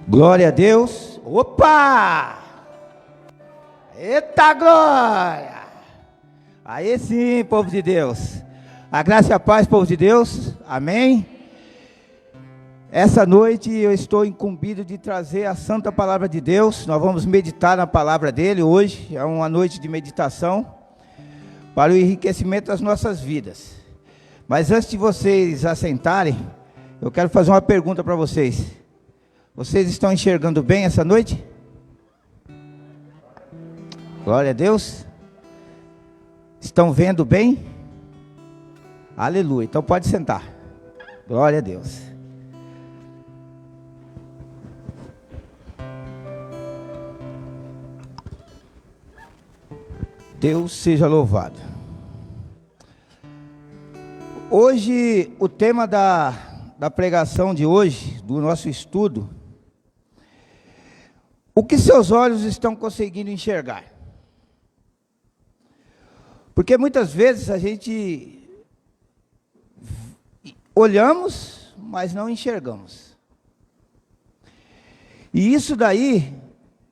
Glória a Deus. Opa! Eita glória! Aí sim, povo de Deus. A graça e a paz, povo de Deus. Amém? Essa noite eu estou incumbido de trazer a santa palavra de Deus. Nós vamos meditar na palavra dele hoje. É uma noite de meditação para o enriquecimento das nossas vidas. Mas antes de vocês assentarem, eu quero fazer uma pergunta para vocês. Vocês estão enxergando bem essa noite? Glória a Deus. Estão vendo bem? Aleluia. Então pode sentar. Glória a Deus. Deus seja louvado. Hoje, o tema da pregação de hoje, do nosso estudo, o que seus olhos estão conseguindo enxergar? Porque muitas vezes a gente olhamos, mas não enxergamos. E isso daí,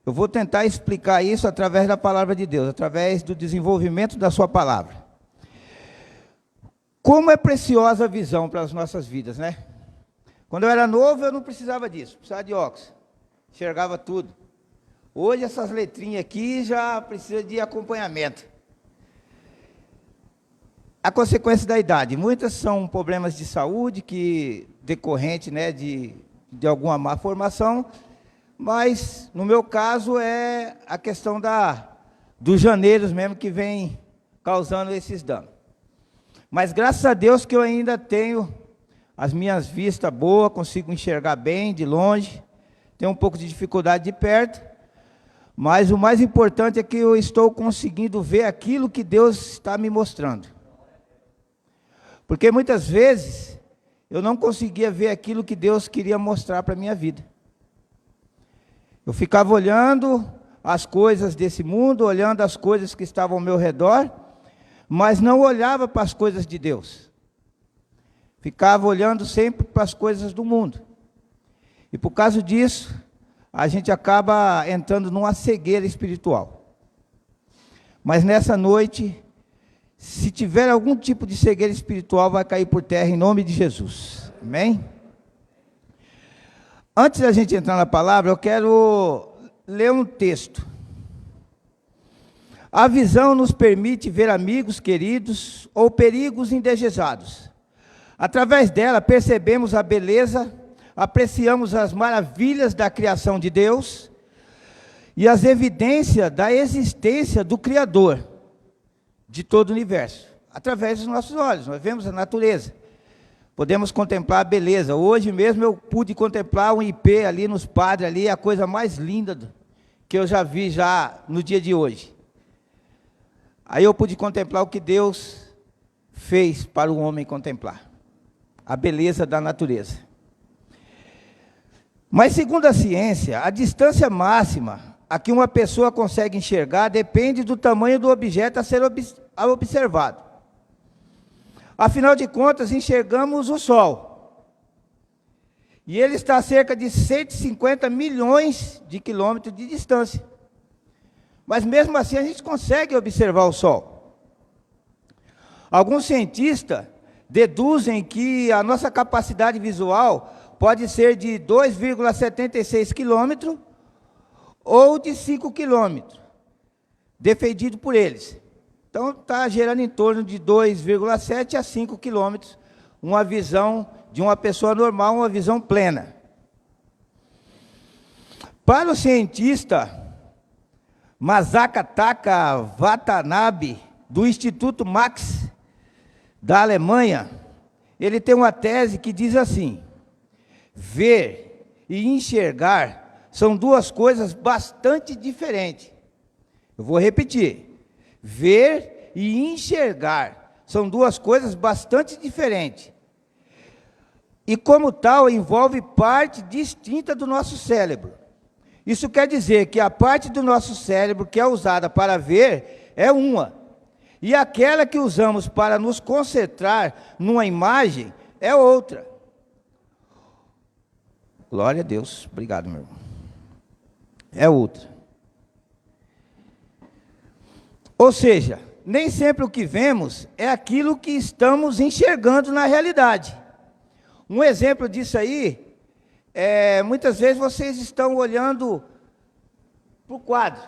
eu vou tentar explicar isso através da palavra de Deus, através do desenvolvimento da sua palavra. Como é preciosa a visão para as nossas vidas, né? Quando eu era novo, eu não precisava disso, precisava de óculos, enxergava tudo. Hoje, essas letrinhas aqui já precisam de acompanhamento. A consequência da idade, muitas são problemas de saúde, que decorrente, né, de alguma má formação, mas, no meu caso, é a questão dos janeiros mesmo que vem causando esses danos. Mas, graças a Deus que eu ainda tenho as minhas vistas boas, consigo enxergar bem de longe, tenho um pouco de dificuldade de perto, mas o mais importante é que eu estou conseguindo ver aquilo que Deus está me mostrando. Porque muitas vezes eu não conseguia ver aquilo que Deus queria mostrar para a minha vida. Eu ficava olhando as coisas desse mundo, olhando as coisas que estavam ao meu redor, mas não olhava para as coisas de Deus. Ficava olhando sempre para as coisas do mundo. E por causa disso, a gente acaba entrando numa cegueira espiritual. Mas nessa noite, se tiver algum tipo de cegueira espiritual, vai cair por terra em nome de Jesus. Amém? Antes da gente entrar na palavra, eu quero ler um texto. A visão nos permite ver amigos queridos ou perigos indesejados. Através dela, percebemos a beleza, apreciamos as maravilhas da criação de Deus e as evidências da existência do Criador de todo o universo. Através dos nossos olhos, nós vemos a natureza. Podemos contemplar a beleza. Hoje mesmo eu pude contemplar um ipê ali nos padres, ali, a coisa mais linda que eu já vi já no dia de hoje. Aí eu pude contemplar o que Deus fez para o homem contemplar. A beleza da natureza. Mas segundo a ciência, a distância máxima a que uma pessoa consegue enxergar depende do tamanho do objeto a ser observado. Afinal de contas, enxergamos o Sol. E ele está a cerca de 150 milhões de quilômetros de distância. Mas mesmo assim a gente consegue observar o Sol. Alguns cientistas deduzem que a nossa capacidade visual pode ser de 2,76 quilômetros ou de 5 quilômetros, defendido por eles. Então, está gerando em torno de 2,7 a 5 quilômetros, uma visão de uma pessoa normal, uma visão plena. Para o cientista Masaka Taka Watanabe, do Instituto Max, da Alemanha, ele tem uma tese que diz assim: ver e enxergar são duas coisas bastante diferentes. Eu vou repetir. Ver e enxergar são duas coisas bastante diferentes. E como tal, envolve parte distinta do nosso cérebro. Isso quer dizer que a parte do nosso cérebro que é usada para ver é uma. E aquela que usamos para nos concentrar numa imagem é outra. Glória a Deus. Obrigado, meu irmão. é outra. Ou seja, nem sempre o que vemos é aquilo que estamos enxergando na realidade. Um exemplo disso aí muitas vezes vocês estão olhando para o quadro,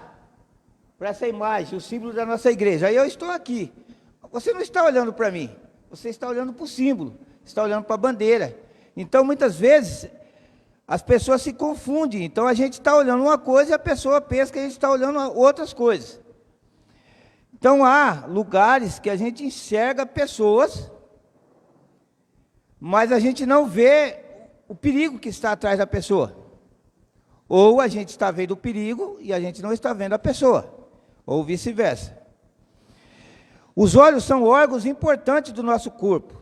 para essa imagem, o símbolo da nossa igreja. Aí eu estou aqui. Você não está olhando para mim, você está olhando para o símbolo, está olhando para a bandeira. Então, muitas vezes, as pessoas se confundem. Então, a gente está olhando uma coisa e a pessoa pensa que a gente está olhando outras coisas. Então, há lugares que a gente enxerga pessoas, mas a gente não vê o perigo que está atrás da pessoa. Ou a gente está vendo o perigo e a gente não está vendo a pessoa. Ou vice-versa. Os olhos são órgãos importantes do nosso corpo,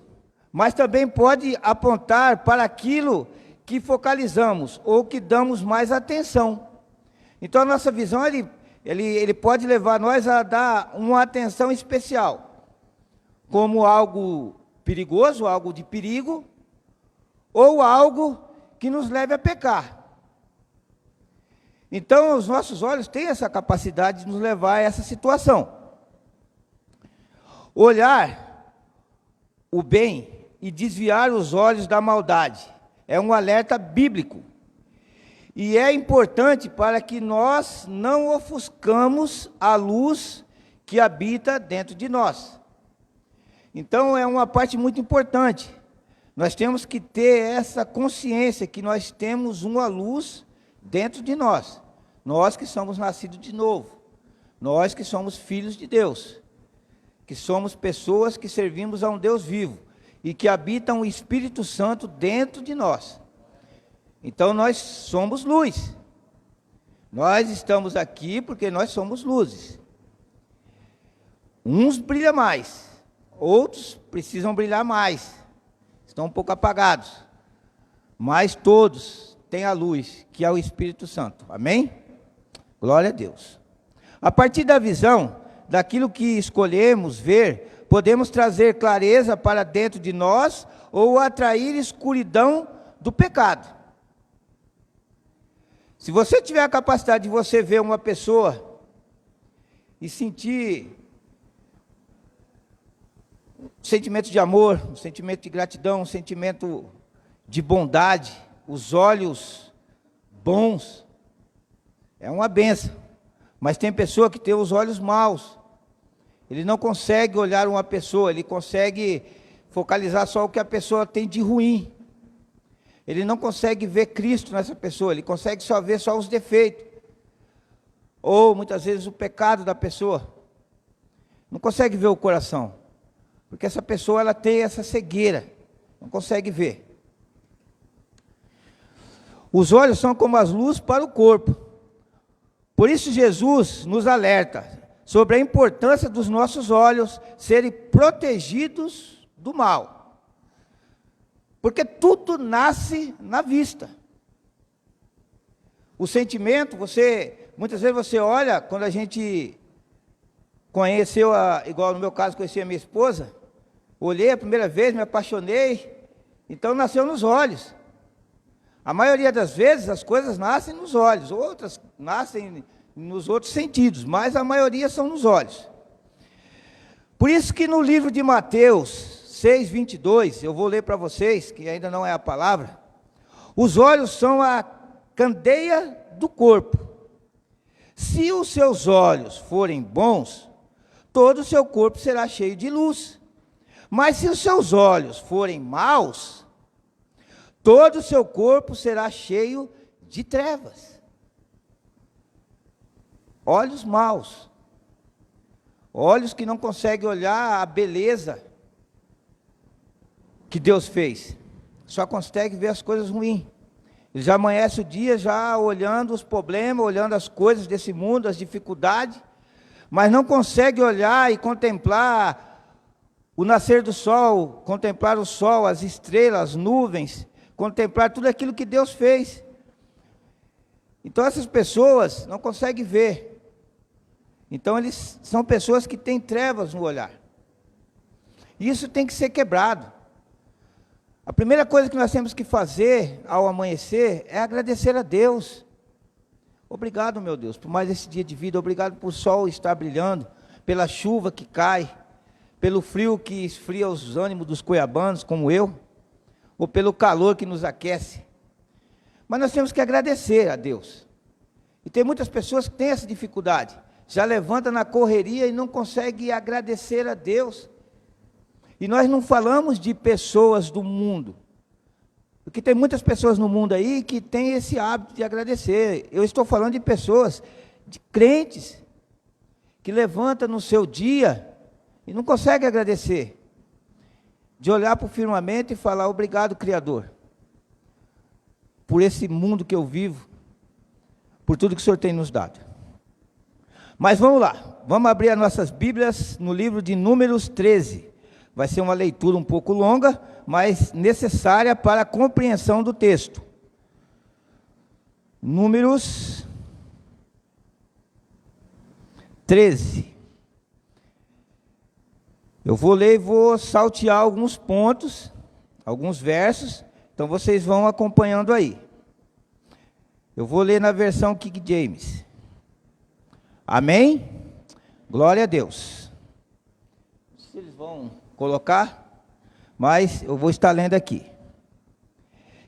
mas também pode apontar para aquilo que focalizamos ou que damos mais atenção. Então, a nossa visão, ele pode levar nós a dar uma atenção especial, como algo perigoso, algo de perigo, ou algo que nos leve a pecar. Então, os nossos olhos têm essa capacidade de nos levar a essa situação. Olhar o bem e desviar os olhos da maldade é um alerta bíblico. E é importante para que nós não ofuscamos a luz que habita dentro de nós. Então, é uma parte muito importante. Nós temos que ter essa consciência que nós temos uma luz dentro de nós. Nós que somos nascidos de novo. Nós que somos filhos de Deus. Que somos pessoas que servimos a um Deus vivo. E que habitam o Espírito Santo dentro de nós. Então, nós somos luz. Nós estamos aqui porque nós somos luzes. Uns brilham mais. Outros precisam brilhar mais. Estão um pouco apagados. Mas todos têm a luz, que é o Espírito Santo. Amém? Glória a Deus. A partir da visão, daquilo que escolhemos ver, podemos trazer clareza para dentro de nós ou atrair escuridão do pecado. Se você tiver a capacidade de você ver uma pessoa e sentir um sentimento de amor, um sentimento de gratidão, um sentimento de bondade, os olhos bons, é uma bênção. Mas tem pessoa que tem os olhos maus. Ele não consegue olhar uma pessoa, ele consegue focalizar só o que a pessoa tem de ruim. Ele não consegue ver Cristo nessa pessoa, ele consegue só ver só os defeitos. Ou, muitas vezes, o pecado da pessoa. Não consegue ver o coração. Porque essa pessoa, ela tem essa cegueira. Não consegue ver. Os olhos são como as luzes para o corpo. Por isso, Jesus nos alerta sobre a importância dos nossos olhos serem protegidos do mal. Porque tudo nasce na vista. O sentimento, muitas vezes você olha, quando a gente conheceu, igual no meu caso, conheci a minha esposa, olhei a primeira vez, me apaixonei, então nasceu nos olhos. A maioria das vezes as coisas nascem nos olhos, outras nascem nos outros sentidos, mas a maioria são nos olhos. Por isso que no livro de Mateus 6:22, eu vou ler para vocês, que ainda não é a palavra. Os olhos são a candeia do corpo. Se os seus olhos forem bons, todo o seu corpo será cheio de luz. Mas se os seus olhos forem maus, todo o seu corpo será cheio de trevas. Olhos maus. Olhos que não conseguem olhar a beleza que Deus fez. Só consegue ver as coisas ruins. Ele já amanhece o dia já olhando os problemas, olhando as coisas desse mundo, as dificuldades, mas não consegue olhar e contemplar o nascer do sol, contemplar o sol, as estrelas, as nuvens, contemplar tudo aquilo que Deus fez. Então essas pessoas não conseguem ver. Então eles são pessoas que têm trevas no olhar. E isso tem que ser quebrado. A primeira coisa que nós temos que fazer ao amanhecer é agradecer a Deus. Obrigado, meu Deus, por mais esse dia de vida. Obrigado por o sol estar brilhando, pela chuva que cai, pelo frio que esfria os ânimos dos cuiabanos, como eu, ou pelo calor que nos aquece. Mas nós temos que agradecer a Deus. E tem muitas pessoas que têm essa dificuldade. Já levanta na correria e não consegue agradecer a Deus. E nós não falamos de pessoas do mundo. Porque tem muitas pessoas no mundo aí que têm esse hábito de agradecer. Eu estou falando de pessoas, de crentes, que levantam no seu dia e não conseguem agradecer. De olhar para o firmamento e falar: obrigado, Criador, por esse mundo que eu vivo, por tudo que o Senhor tem nos dado. Mas vamos lá, vamos abrir as nossas Bíblias no livro de Números 13. Vai ser uma leitura um pouco longa, mas necessária para a compreensão do texto. Números 13. Eu vou ler e vou saltear alguns pontos, alguns versos, então vocês vão acompanhando aí. Eu vou ler na versão King James. Amém? Glória a Deus. Se eles vão colocar, mas eu vou estar lendo aqui.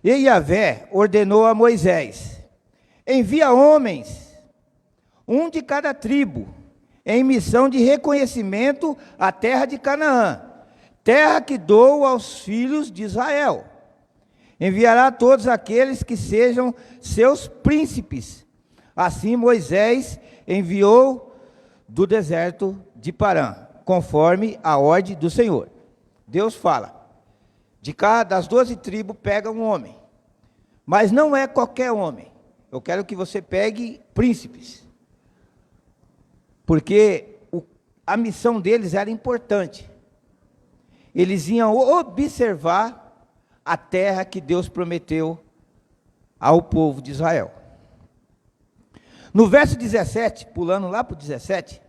E Yahvé ordenou a Moisés: envia homens, um de cada tribo, em missão de reconhecimento à terra de Canaã, terra que dou aos filhos de Israel. Enviará todos aqueles que sejam seus príncipes. Assim Moisés enviou do deserto de Parã, conforme a ordem do Senhor. Deus fala: de cada das 12 tribos pega um homem, mas não é qualquer homem. Eu quero que você pegue príncipes, porque a missão deles era importante. Eles iam observar a terra que Deus prometeu ao povo de Israel. No verso 17, pulando lá para o 17,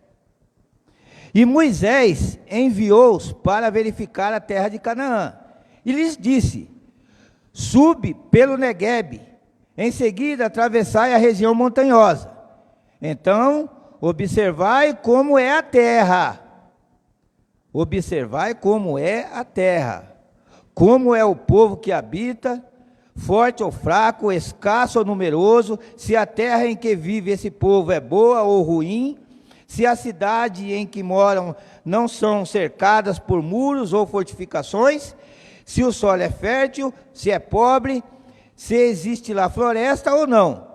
e Moisés enviou-os para verificar a terra de Canaã, e lhes disse: sube pelo Neguebe, em seguida atravessai a região montanhosa. Então, observai como é a terra. Observai como é a terra. Como é o povo que habita, forte ou fraco, escasso ou numeroso, se a terra em que vive esse povo é boa ou ruim, se a cidade em que moram não são cercadas por muros ou fortificações, se o solo é fértil, se é pobre, se existe lá floresta ou não.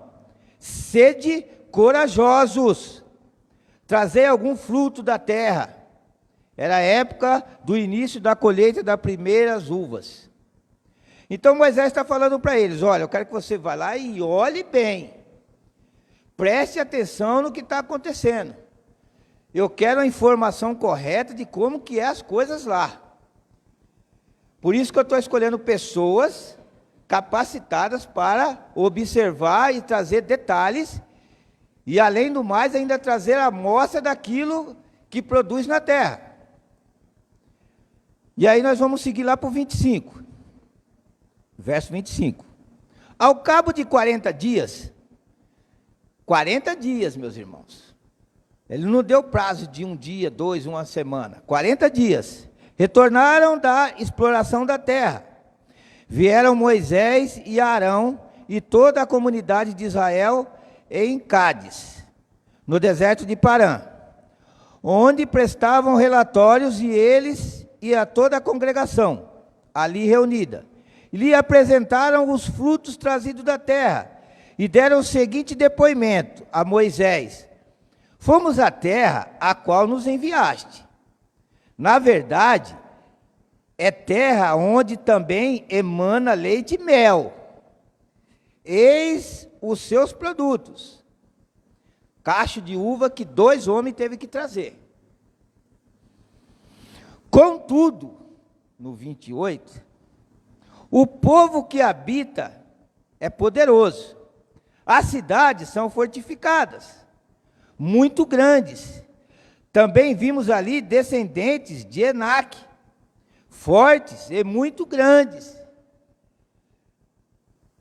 Sede corajosos, trazei algum fruto da terra. Era a época do início da colheita das primeiras uvas. Então Moisés está falando para eles: olha, eu quero que você vá lá e olhe bem. Preste atenção no que está acontecendo. Eu quero a informação correta de como que é as coisas lá. Por isso que eu estou escolhendo pessoas capacitadas para observar e trazer detalhes. E além do mais, ainda trazer a amostra daquilo que produz na terra. E aí nós vamos seguir lá para o 25. Verso 25. Ao cabo de 40 dias, 40 dias, meus irmãos. Ele não deu prazo de um dia, dois, uma semana. 40 dias. Retornaram da exploração da terra. Vieram Moisés e Arão e toda a comunidade de Israel em Cádiz, no deserto de Parã, onde prestavam relatórios, e eles e a toda a congregação ali reunida, e lhe apresentaram os frutos trazidos da terra, e deram o seguinte depoimento a Moisés: fomos à terra a qual nos enviaste. Na verdade, é terra onde também emana leite e mel. Eis os seus produtos. Cacho de uva que 2 homens teve que trazer. Contudo, no 28, o povo que habita é poderoso. As cidades são fortificadas, muito grandes. Também vimos ali descendentes de Enaque, fortes e muito grandes.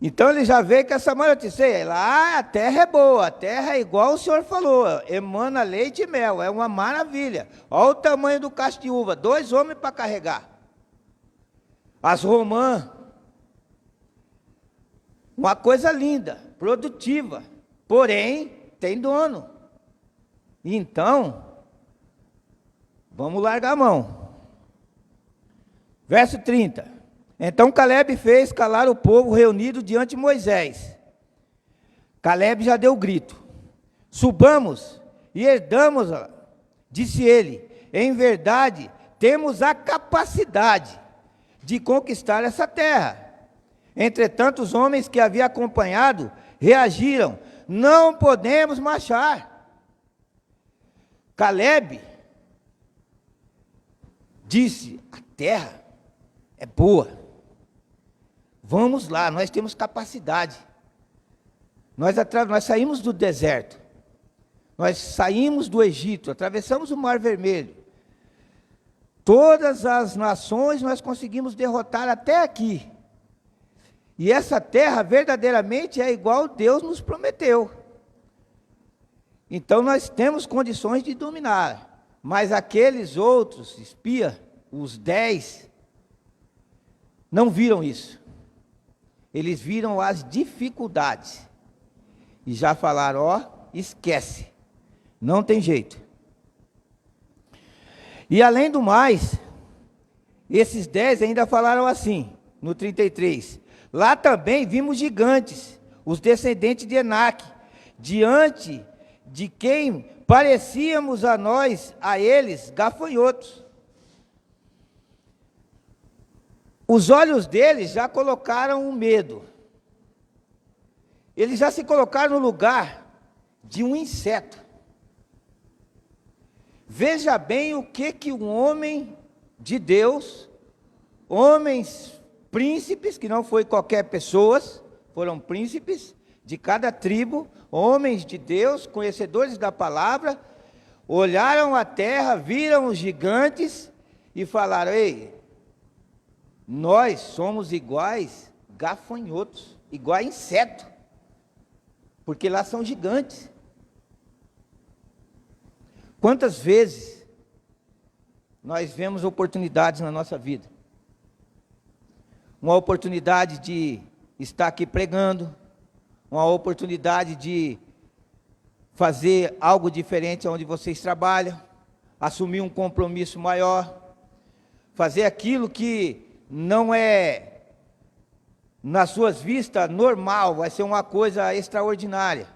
Então ele já veio com essa notícia, a terra é boa, a terra é igual a terra é boa, a terra é igual o senhor falou, emana leite e mel, é uma maravilha. Olha o tamanho do cacho de uva, 2 homens para carregar. As romãs, uma coisa linda, produtiva, porém tem dono. Então, vamos largar a mão. Verso 30. Então Caleb fez calar o povo reunido diante de Moisés. Caleb já deu o grito. Subamos e herdamos-a, disse ele. Em verdade, temos a capacidade de conquistar essa terra. Entretanto, os homens que havia acompanhado reagiram. Não podemos marchar. Caleb disse, a terra é boa. Vamos lá, nós temos capacidade. Nós saímos do deserto. Nós saímos do Egito, atravessamos o Mar Vermelho. Todas as nações nós conseguimos derrotar até aqui. E essa terra verdadeiramente é igual Deus nos prometeu. Então nós temos condições de dominar. Mas aqueles outros espias, os 10, não viram isso. Eles viram as dificuldades. E já falaram, esquece. Não tem jeito. E além do mais, esses 10 ainda falaram assim, no 33. Lá também vimos gigantes, os descendentes de Enaque, diante de quem parecíamos a nós, a eles, gafanhotos. Os olhos deles já colocaram o medo. Eles já se colocaram no lugar de um inseto. Veja bem o que um homem de Deus, homens príncipes, que não foi qualquer pessoas, foram príncipes de cada tribo, homens de Deus, conhecedores da palavra, olharam a terra, viram os gigantes e falaram, ei, nós somos iguais gafanhotos, igual a inseto, porque lá são gigantes. Quantas vezes nós vemos oportunidades na nossa vida? Uma oportunidade de estar aqui pregando, uma oportunidade de fazer algo diferente onde vocês trabalham, assumir um compromisso maior, fazer aquilo que não é, nas suas vistas, normal, vai ser uma coisa extraordinária.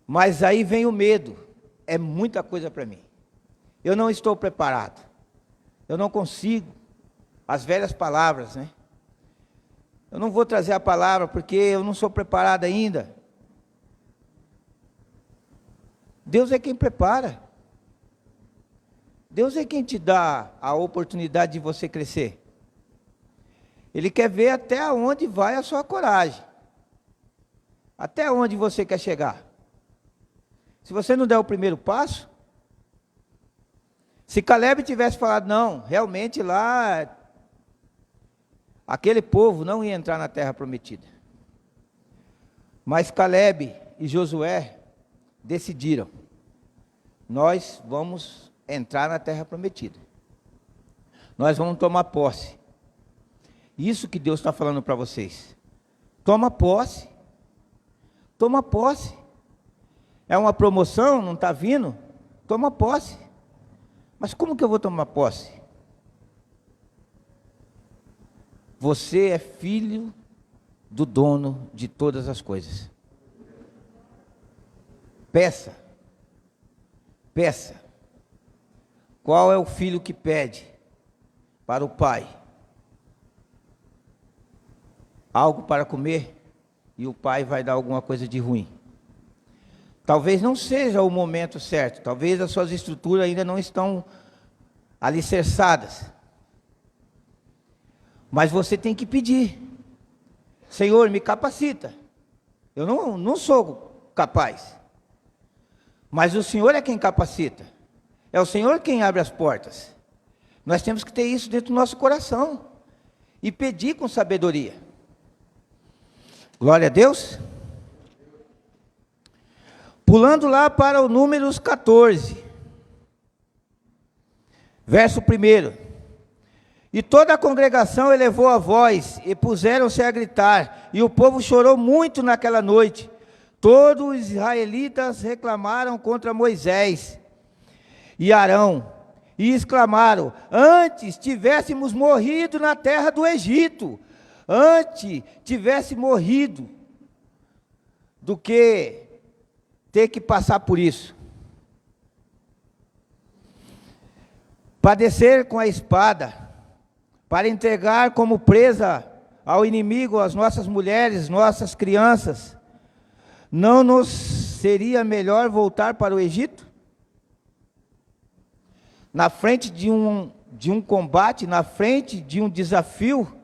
Mas aí vem o medo, é muita coisa para mim. Eu não estou preparado, eu não consigo, as velhas palavras, né? Eu não vou trazer a palavra porque eu não sou preparado ainda. Deus é quem prepara. Deus é quem te dá a oportunidade de você crescer. Ele quer ver até onde vai a sua coragem. Até onde você quer chegar. Se você não der o primeiro passo, se Caleb tivesse falado, não, realmente lá, aquele povo não ia entrar na terra prometida. Mas Caleb e Josué decidiram, nós vamos entrar na terra prometida. Nós vamos tomar posse. Isso que Deus está falando para vocês. Toma posse. Toma posse. É uma promoção, não está vindo? Toma posse. Mas como que eu vou tomar posse? Você é filho do dono de todas as coisas. Peça. Peça. Qual é o filho que pede para o pai? Algo para comer e o pai vai dar alguma coisa de ruim. Talvez não seja o momento certo, talvez as suas estruturas ainda não estão alicerçadas. Mas você tem que pedir. Senhor, me capacita. Eu não sou capaz. Mas o Senhor é quem capacita. É o Senhor quem abre as portas. Nós temos que ter isso dentro do nosso coração. E pedir com sabedoria. Glória a Deus. Pulando lá para o Números 14, verso 1. E toda a congregação elevou a voz e puseram-se a gritar, e o povo chorou muito naquela noite. Todos os israelitas reclamaram contra Moisés e Arão, e exclamaram: antes tivéssemos morrido na terra do Egito, antes tivesse morrido, do que ter que passar por isso. Padecer com a espada, para entregar como presa ao inimigo as nossas mulheres, nossas crianças, não nos seria melhor voltar para o Egito? Na frente de um combate, na frente de um desafio,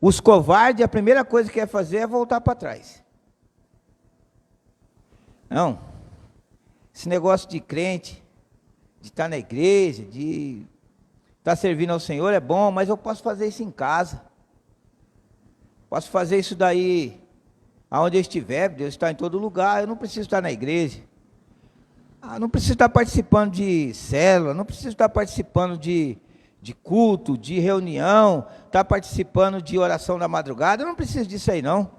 os covardes, a primeira coisa que quer fazer é voltar para trás. Não, esse negócio de crente, de estar na igreja, de estar servindo ao Senhor é bom, mas eu posso fazer isso em casa. Posso fazer isso daí, aonde eu estiver. Deus está em todo lugar, eu não preciso estar na igreja. Não preciso estar participando de célula, não preciso estar participando de culto, de reunião, estar participando de oração da madrugada, eu não preciso disso aí não.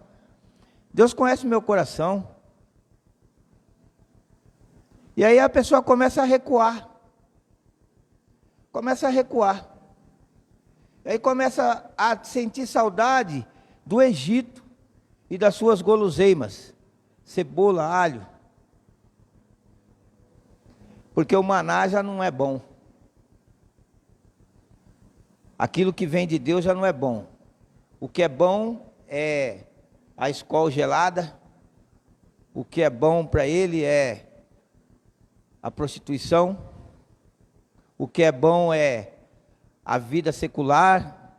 Deus conhece o meu coração. E aí a pessoa começa a recuar. Começa a recuar. E aí começa a sentir saudade do Egito e das suas guloseimas, cebola, alho. Porque o maná já não é bom. Aquilo que vem de Deus já não é bom. O que é bom é a escola gelada. O que é bom para ele é a prostituição. O que é bom é a vida secular,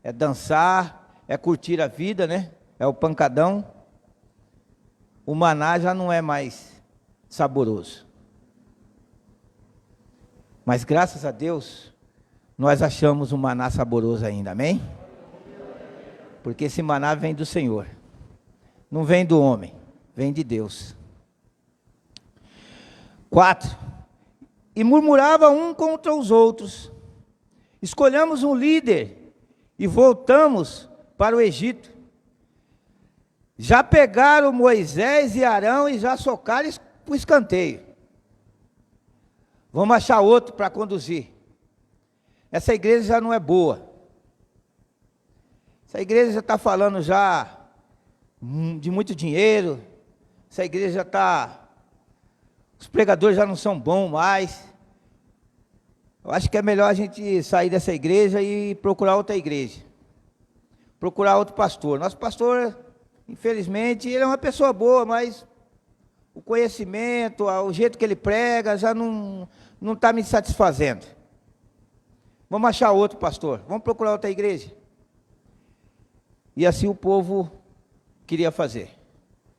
é dançar, é curtir a vida, né? É o pancadão. O maná já não é mais saboroso. Mas graças a Deus, nós achamos um maná saboroso ainda, amém? Porque esse maná vem do Senhor, não vem do homem, vem de Deus. 4. E murmurava um contra os outros. Escolhamos um líder e voltamos para o Egito. Já pegaram Moisés e Arão e já socaram para o escanteio. Vamos achar outro para conduzir. Essa igreja já não é boa. Essa igreja já está falando já de muito dinheiro. Essa igreja já está... Os pregadores já não são bons mais. Eu acho que é melhor a gente sair dessa igreja e procurar outra igreja. Procurar outro pastor. Nosso pastor, infelizmente, ele é uma pessoa boa, mas o conhecimento, o jeito que ele prega, já não está me satisfazendo. Vamos achar outro pastor. Vamos procurar outra igreja. E assim o povo queria fazer.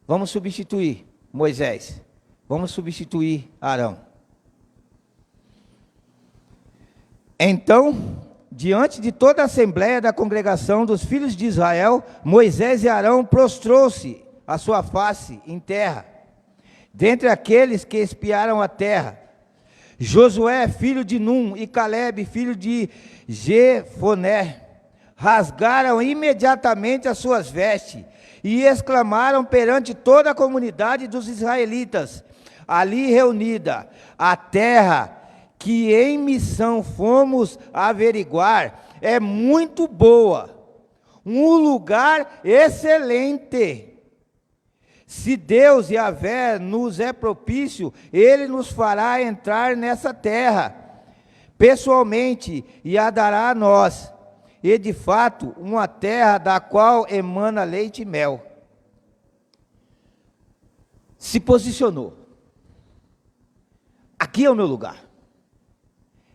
Vamos substituir Moisés. Vamos substituir Arão. Então, diante de toda a assembleia da congregação dos filhos de Israel, Moisés e Arão prostrou-se a sua face em terra, dentre aqueles que espiaram a terra. Josué, filho de Num, e Calebe, filho de Jefoné, rasgaram imediatamente as suas vestes e exclamaram perante toda a comunidade dos israelitas ali reunida: a terra que em missão fomos averiguar é muito boa, um lugar excelente. Se Deus Yahvé nos é propício, Ele nos fará entrar nessa terra pessoalmente e a dará a nós, e de fato uma terra da qual emana leite e mel. Se posicionou. Aqui é o meu lugar.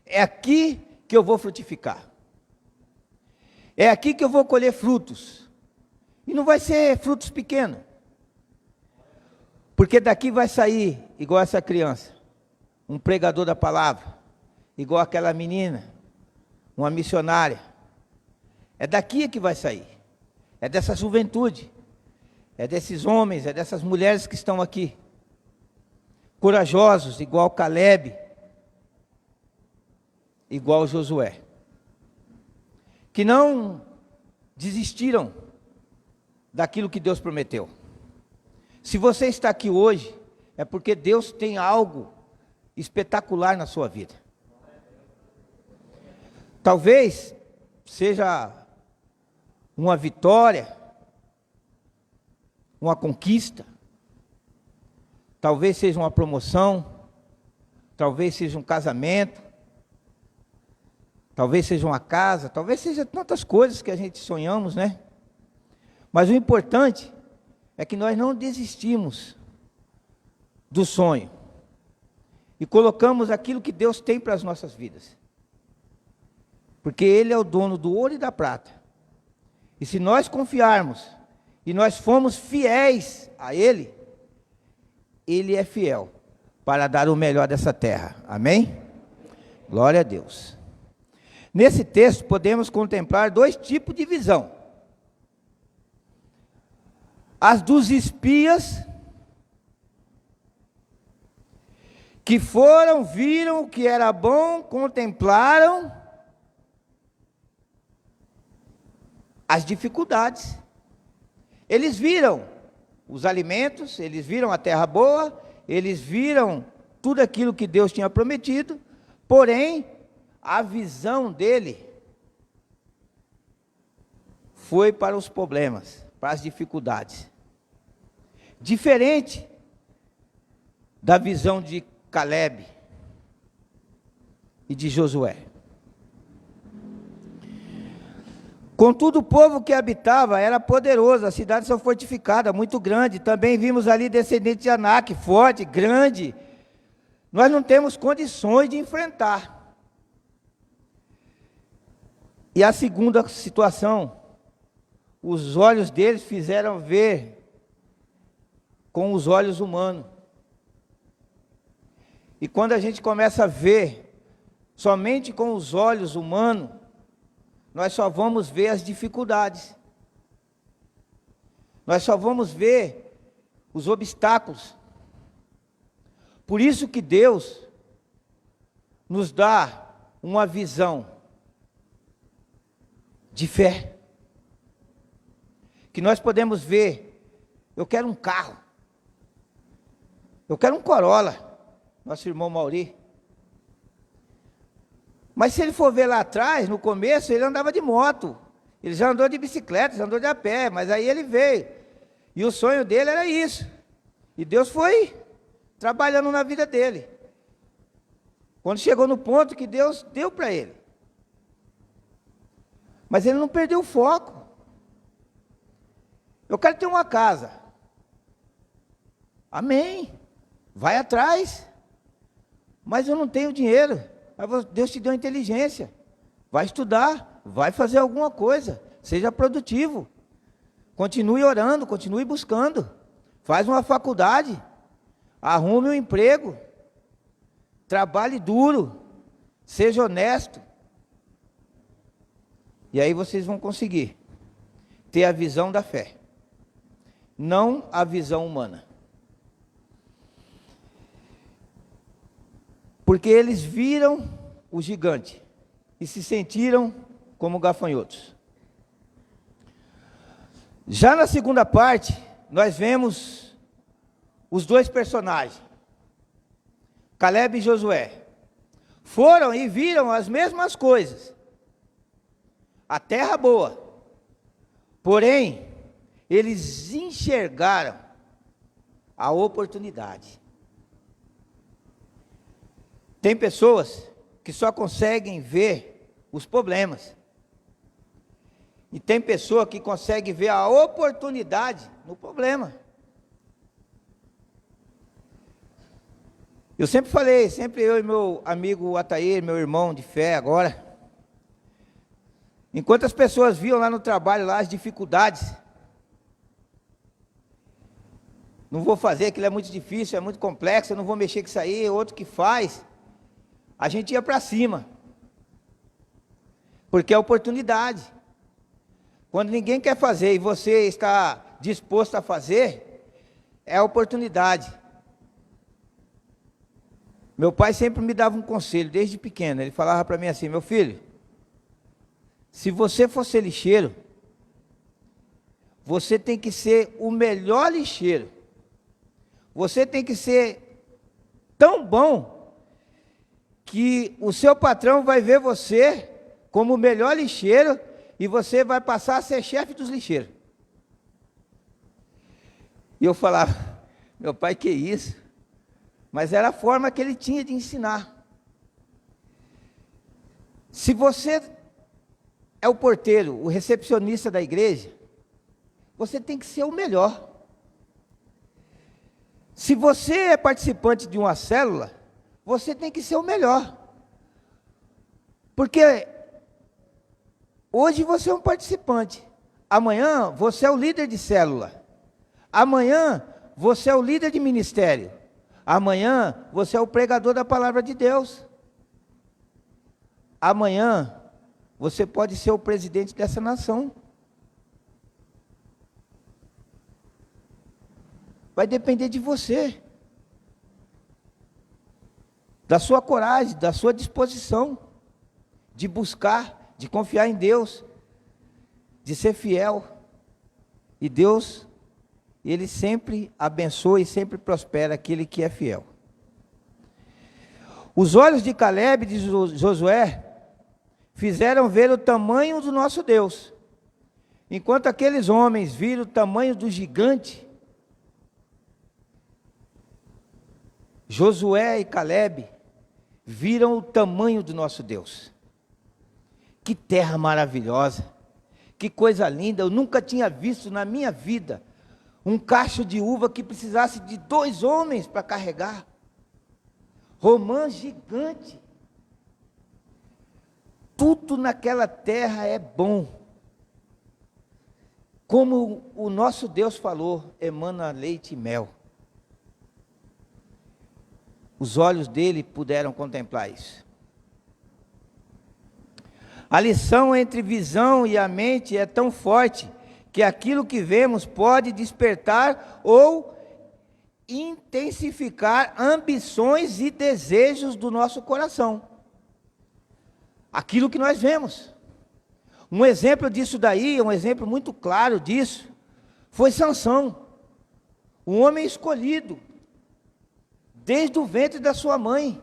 É aqui que eu vou frutificar. É aqui que eu vou colher frutos. E não vai ser frutos pequenos. Porque daqui vai sair, igual essa criança, um pregador da palavra, igual aquela menina, uma missionária. É daqui que vai sair. É dessa juventude. é desses homens, é dessas mulheres que estão aqui, corajosos, igual Caleb, igual Josué, que não desistiram daquilo que Deus prometeu. Se você está aqui hoje, é porque Deus tem algo espetacular na sua vida. Talvez seja uma vitória, uma conquista, talvez seja uma promoção, talvez seja um casamento, talvez seja uma casa, talvez seja tantas coisas que a gente sonhamos, né? Mas o importante é que nós não desistimos do sonho e colocamos aquilo que Deus tem para as nossas vidas. Porque Ele é o dono do ouro e da prata. E se nós confiarmos e nós formos fiéis a Ele, Ele é fiel para dar o melhor dessa terra. Amém? Glória a Deus. Nesse texto podemos contemplar dois tipos de visão. As dos espias, que foram, viram o que era bom, contemplaram as dificuldades. Eles viram os alimentos, eles viram a terra boa, eles viram tudo aquilo que Deus tinha prometido, porém, a visão dele foi para os problemas, para as dificuldades. Diferente da visão de Caleb e de Josué. Contudo, o povo que habitava era poderoso, as cidades são fortificadas, muito grande. Também vimos ali descendentes de Anak, forte, grande. Nós não temos condições de enfrentar. E a segunda situação, os olhos deles fizeram ver com os olhos humanos. E quando a gente começa a ver somente com os olhos humanos, nós só vamos ver as dificuldades. Nós só vamos ver os obstáculos. Por isso que Deus nos dá uma visão de fé. Que nós podemos ver, eu quero um carro. Eu quero um Corolla. Nosso irmão Mauri. Mas se ele for ver lá atrás, no começo, ele andava de moto. Ele já andou de bicicleta, já andou de a pé, mas aí ele veio. E o sonho dele era isso. E Deus foi trabalhando na vida dele. Quando chegou no ponto que Deus deu para ele. Mas ele não perdeu o foco. Eu quero ter uma casa. Amém. Vai atrás. Mas eu não tenho dinheiro. Deus te deu inteligência. Vai estudar, vai fazer alguma coisa. Seja produtivo. Continue orando, continue buscando. Faz uma faculdade. Arrume um emprego. Trabalhe duro. Seja honesto. E aí vocês vão conseguir ter a visão da fé. Não a visão humana. Porque eles viram o gigante e se sentiram como gafanhotos. Já na segunda parte, nós vemos os dois personagens, Caleb e Josué. Foram e viram as mesmas coisas. A terra boa. Porém, eles enxergaram a oportunidade. Tem pessoas que só conseguem ver os problemas. E tem pessoa que consegue ver a oportunidade no problema. Eu sempre falei, sempre eu e meu amigo Atair, meu irmão de fé agora, enquanto as pessoas viam lá no trabalho lá as dificuldades, não vou fazer, aquilo é muito difícil, é muito complexo, eu não vou mexer com isso aí, outro que faz, a gente ia para cima, porque é oportunidade. Quando ninguém quer fazer e você está disposto a fazer, é a oportunidade. Meu pai sempre me dava um conselho, desde pequeno. Ele falava para mim assim: meu filho, se você for ser lixeiro, você tem que ser o melhor lixeiro. Você tem que ser tão bom que o seu patrão vai ver você como o melhor lixeiro e você vai passar a ser chefe dos lixeiros. E eu falava: meu pai, que isso? Mas era a forma que ele tinha de ensinar. Se você é o porteiro, o recepcionista da igreja, você tem que ser o melhor. Se você é participante de uma célula, você tem que ser o melhor. Porque hoje você é um participante, amanhã você é o líder de célula, amanhã você é o líder de ministério, amanhã você é o pregador da palavra de Deus, amanhã você pode ser o presidente dessa nação. Vai depender de você, da sua coragem, da sua disposição, de buscar, de confiar em Deus, de ser fiel. E Deus, Ele sempre abençoa e sempre prospera aquele que é fiel. Os olhos de Caleb e de Josué fizeram ver o tamanho do nosso Deus, enquanto aqueles homens viram o tamanho do gigante. Josué e Caleb viram o tamanho do nosso Deus. Que terra maravilhosa, que coisa linda. Eu nunca tinha visto na minha vida um cacho de uva que precisasse de 2 homens para carregar. Romã gigante. Tudo naquela terra é bom. Como o nosso Deus falou, emana leite e mel. Os olhos dele puderam contemplar isso. A lição entre visão e a mente é tão forte que aquilo que vemos pode despertar ou intensificar ambições e desejos do nosso coração. Aquilo que nós vemos. Um exemplo disso daí, um exemplo muito claro disso, foi Sansão, um homem escolhido desde o ventre da sua mãe.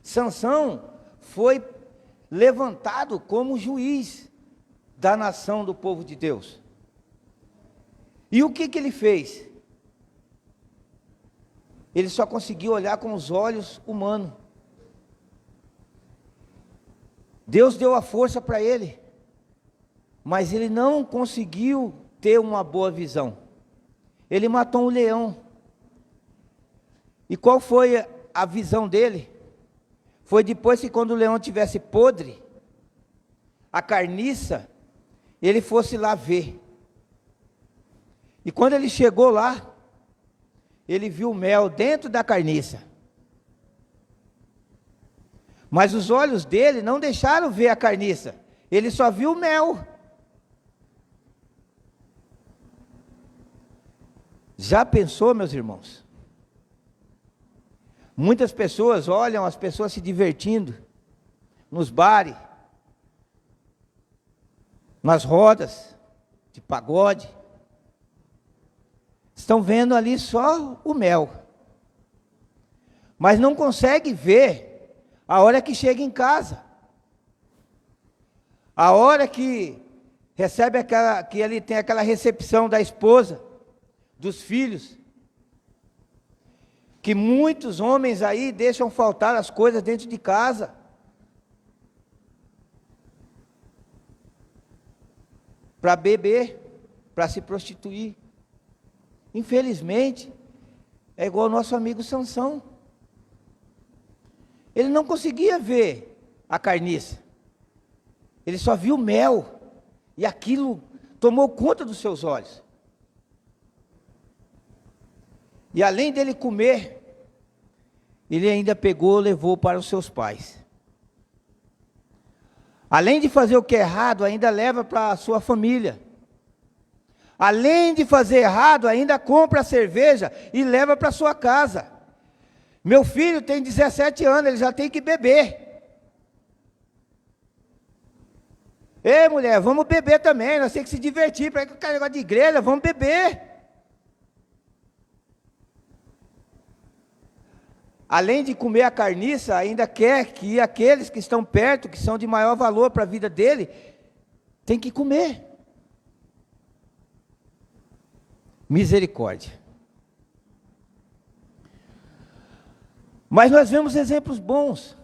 Sansão foi levantado como juiz da nação do povo de Deus. E o que ele fez? Ele só conseguiu olhar com os olhos humanos. Deus deu a força para ele, mas ele não conseguiu ter uma boa visão. Ele matou um leão. E qual foi a visão dele? Foi depois que, quando o leão tivesse podre, a carniça, ele fosse lá ver. E quando ele chegou lá, ele viu o mel dentro da carniça. Mas os olhos dele não deixaram ver a carniça, ele só viu o mel. Já pensou, meus irmãos? Muitas pessoas olham as pessoas se divertindo nos bares, nas rodas de pagode. Estão vendo ali só o mel, mas não consegue ver a hora que chega em casa, a hora que recebe que ele tem aquela recepção da esposa, dos filhos. Que muitos homens aí deixam faltar as coisas dentro de casa. Para beber, para se prostituir. Infelizmente, é igual ao nosso amigo Sansão. Ele não conseguia ver a carniça. Ele só viu mel. E aquilo tomou conta dos seus olhos. E além dele comer, ele ainda pegou e levou para os seus pais. Além de fazer o que é errado, ainda leva para a sua família. Além de fazer errado, ainda compra a cerveja e leva para sua casa. Meu filho tem 17 anos, ele já tem que beber. Ei, mulher, vamos beber também, nós temos que se divertir, para que o negócio de igreja, vamos beber. Além de comer a carniça, ainda quer que aqueles que estão perto, que são de maior valor para a vida dele, tem que comer. Misericórdia. Mas nós vemos exemplos bons.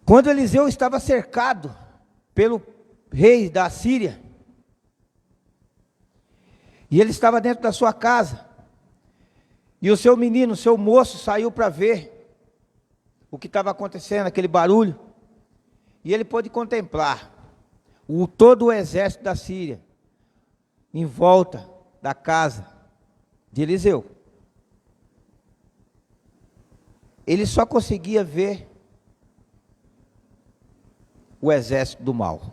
Quando Eliseu estava cercado pelo rei da Síria, e ele estava dentro da sua casa, e o seu menino, o seu moço, saiu para ver o que estava acontecendo, aquele barulho, e ele pôde contemplar todo o exército da Síria em volta da casa de Eliseu. Ele só conseguia ver o exército do mal.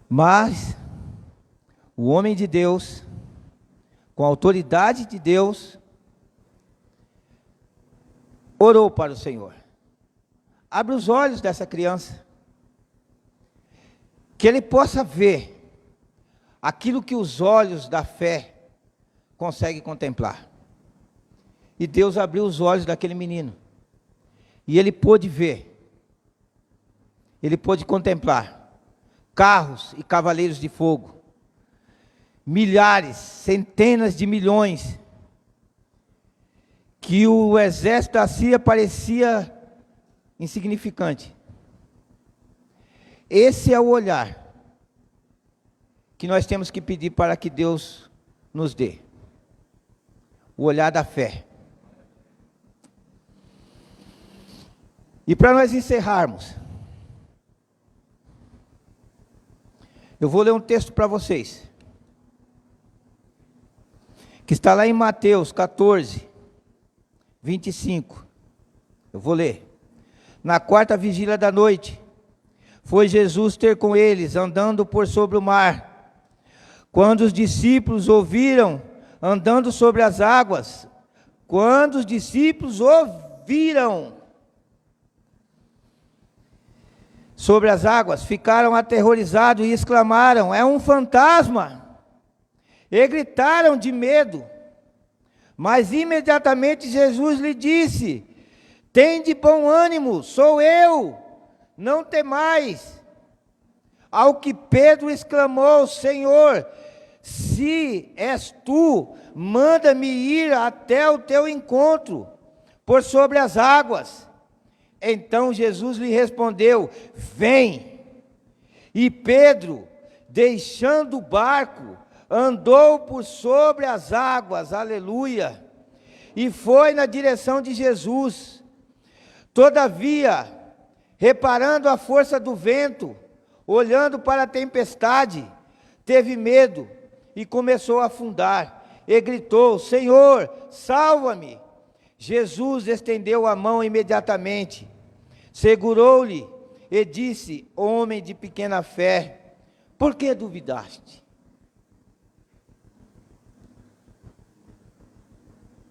Mas o homem de Deus, com a autoridade de Deus, orou para o Senhor. Abre os olhos dessa criança, que ele possa ver aquilo que os olhos da fé conseguem contemplar. E Deus abriu os olhos daquele menino, e ele pôde ver, ele pôde contemplar carros e cavaleiros de fogo, milhares, centenas de milhões, que o exército da Síria parecia insignificante. Esse é o olhar que nós temos que pedir para que Deus nos dê. O olhar da fé. E para nós encerrarmos, eu vou ler um texto para vocês, que está lá em Mateus 14, 25. Eu vou ler. Na quarta vigília da noite, foi Jesus ter com eles, andando por sobre o mar. Quando os discípulos ouviram, andando sobre as águas, quando os discípulos ouviram sobre as águas, ficaram aterrorizados e exclamaram: é um fantasma! E gritaram de medo. Mas imediatamente Jesus lhe disse: tende bom ânimo, sou eu, não temais. Ao que Pedro exclamou: Senhor, se és tu, manda-me ir até o teu encontro, por sobre as águas. Então Jesus lhe respondeu: vem. E Pedro, deixando o barco, andou por sobre as águas, aleluia, e foi na direção de Jesus. Todavia, reparando a força do vento, olhando para a tempestade, teve medo e começou a afundar, e gritou: Senhor, salva-me! Jesus estendeu a mão imediatamente, segurou-lhe e disse: homem de pequena fé, por que duvidaste?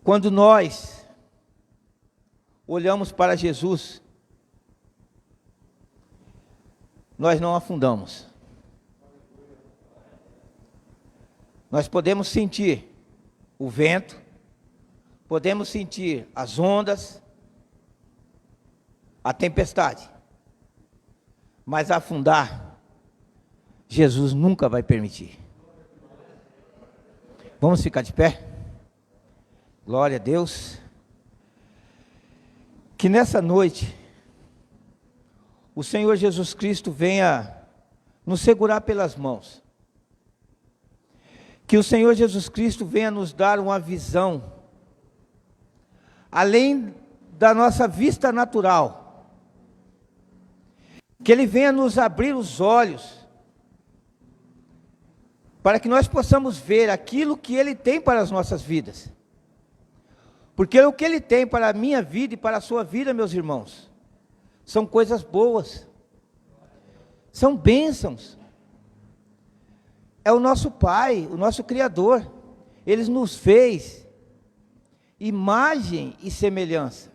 Quando nós olhamos para Jesus, nós não afundamos. Nós podemos sentir o vento, podemos sentir as ondas, a tempestade, mas afundar, Jesus nunca vai permitir. Vamos ficar de pé? Glória a Deus. Que nessa noite, o Senhor Jesus Cristo venha nos segurar pelas mãos. Que o Senhor Jesus Cristo venha nos dar uma visão, além da nossa vista natural. Que Ele venha nos abrir os olhos, para que nós possamos ver aquilo que Ele tem para as nossas vidas. Porque o que Ele tem para a minha vida e para a sua vida, meus irmãos, são coisas boas. São bênçãos. É o nosso Pai, o nosso Criador. Ele nos fez imagem e semelhança.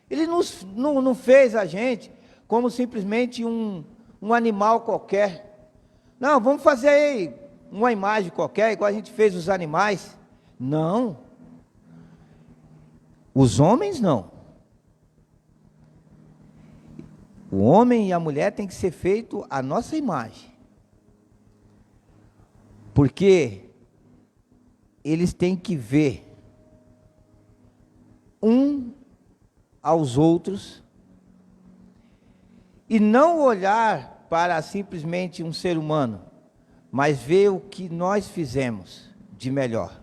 Ele não fez a gente como simplesmente um animal qualquer. Não, vamos fazer aí uma imagem qualquer, igual a gente fez os animais. Não. Os homens não. O homem e a mulher tem que ser feito à nossa imagem. Porque eles têm que ver um aos outros e não olhar para simplesmente um ser humano, mas ver o que nós fizemos de melhor.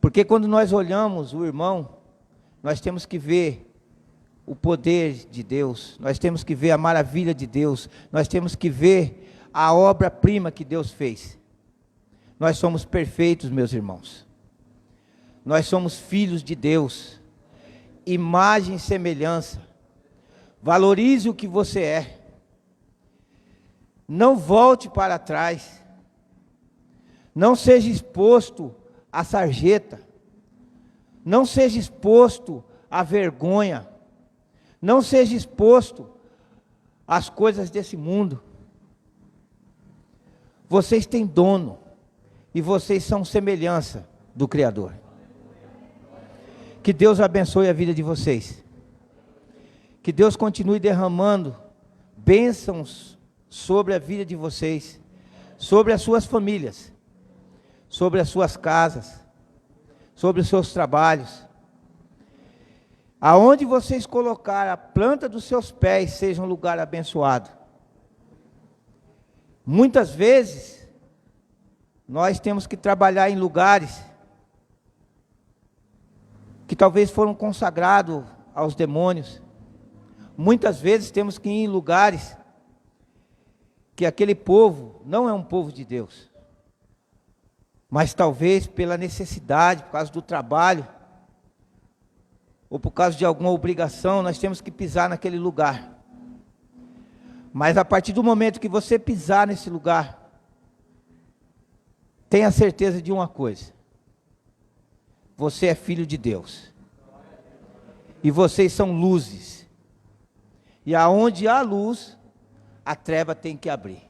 Porque quando nós olhamos o irmão, nós temos que ver o poder de Deus, nós temos que ver a maravilha de Deus, nós temos que ver a obra-prima que Deus fez. Nós somos perfeitos, meus irmãos. Nós somos filhos de Deus, imagem e semelhança. Valorize o que você é. Não volte para trás. Não seja exposto à sarjeta. Não seja exposto à vergonha. Não seja exposto às coisas desse mundo. Vocês têm dono e vocês são semelhança do Criador. Que Deus abençoe a vida de vocês. Que Deus continue derramando bênçãos sobre a vida de vocês, sobre as suas famílias, sobre as suas casas, sobre os seus trabalhos. Aonde vocês colocar a planta dos seus pés, seja um lugar abençoado. Muitas vezes, nós temos que trabalhar em lugares que talvez foram consagrados aos demônios. Muitas vezes temos que ir em lugares que aquele povo não é um povo de Deus. Mas talvez pela necessidade, por causa do trabalho, ou por causa de alguma obrigação, nós temos que pisar naquele lugar. Mas a partir do momento que você pisar nesse lugar, tenha certeza de uma coisa: você é filho de Deus, e vocês são luzes, e aonde há luz, a treva tem que abrir.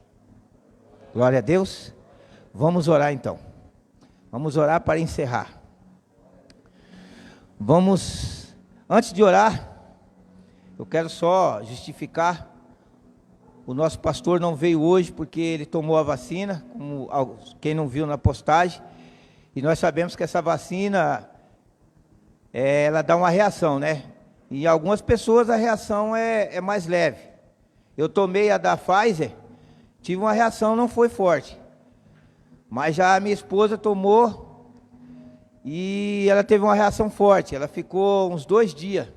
Glória a Deus. Vamos orar então. Vamos orar para encerrar. Antes de orar, eu quero só justificar. O nosso pastor não veio hoje porque ele tomou a vacina, como quem não viu na postagem. E nós sabemos que essa vacina, ela dá uma reação, né? E em algumas pessoas a reação é mais leve. Eu tomei a da Pfizer, tive uma reação, não foi forte. Mas já a minha esposa tomou e ela teve uma reação forte. Ela ficou uns 2 dias.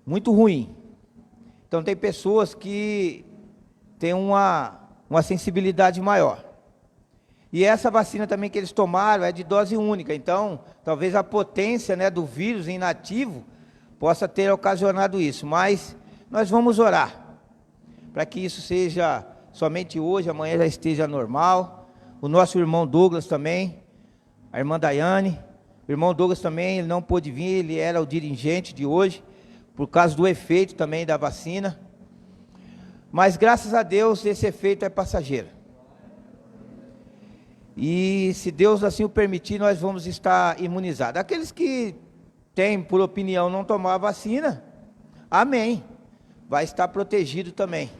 Muito ruim. Então tem pessoas que têm uma sensibilidade maior. E essa vacina também que eles tomaram é de dose única. Então, talvez a potência, né, do vírus inativo possa ter ocasionado isso. Mas nós vamos orar para que isso seja somente hoje, amanhã já esteja normal. O nosso irmão Douglas também, a irmã Daiane. O irmão Douglas também, ele não pôde vir, ele era o dirigente de hoje, por causa do efeito também da vacina. Mas graças a Deus esse efeito é passageiro. E se Deus assim o permitir, nós vamos estar imunizados. Aqueles que têm, por opinião, não tomar a vacina, amém, vai estar protegido também.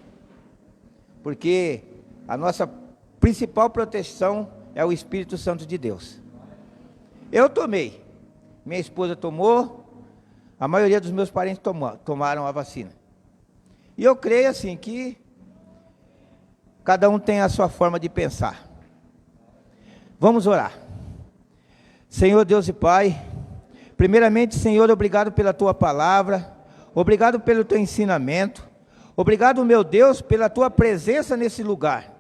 Porque a nossa principal proteção é o Espírito Santo de Deus. Eu tomei, minha esposa tomou, a maioria dos meus parentes tomaram a vacina. E eu creio assim que cada um tem a sua forma de pensar. Vamos orar. Senhor Deus e Pai, primeiramente, Senhor, obrigado pela Tua palavra, obrigado pelo Teu ensinamento, obrigado, meu Deus, pela Tua presença nesse lugar.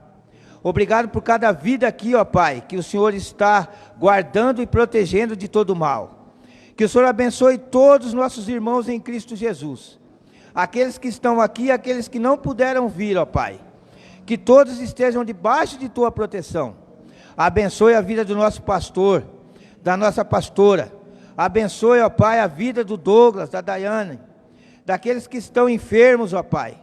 Obrigado por cada vida aqui, ó Pai, que o Senhor está guardando e protegendo de todo mal. Que o Senhor abençoe todos os nossos irmãos em Cristo Jesus. aqueles que estão aqui e aqueles que não puderam vir, ó Pai. Que todos estejam debaixo de Tua proteção. Abençoe a vida do nosso pastor, da nossa pastora. Abençoe, ó Pai, a vida do Douglas, da Daiane, daqueles que estão enfermos, ó Pai.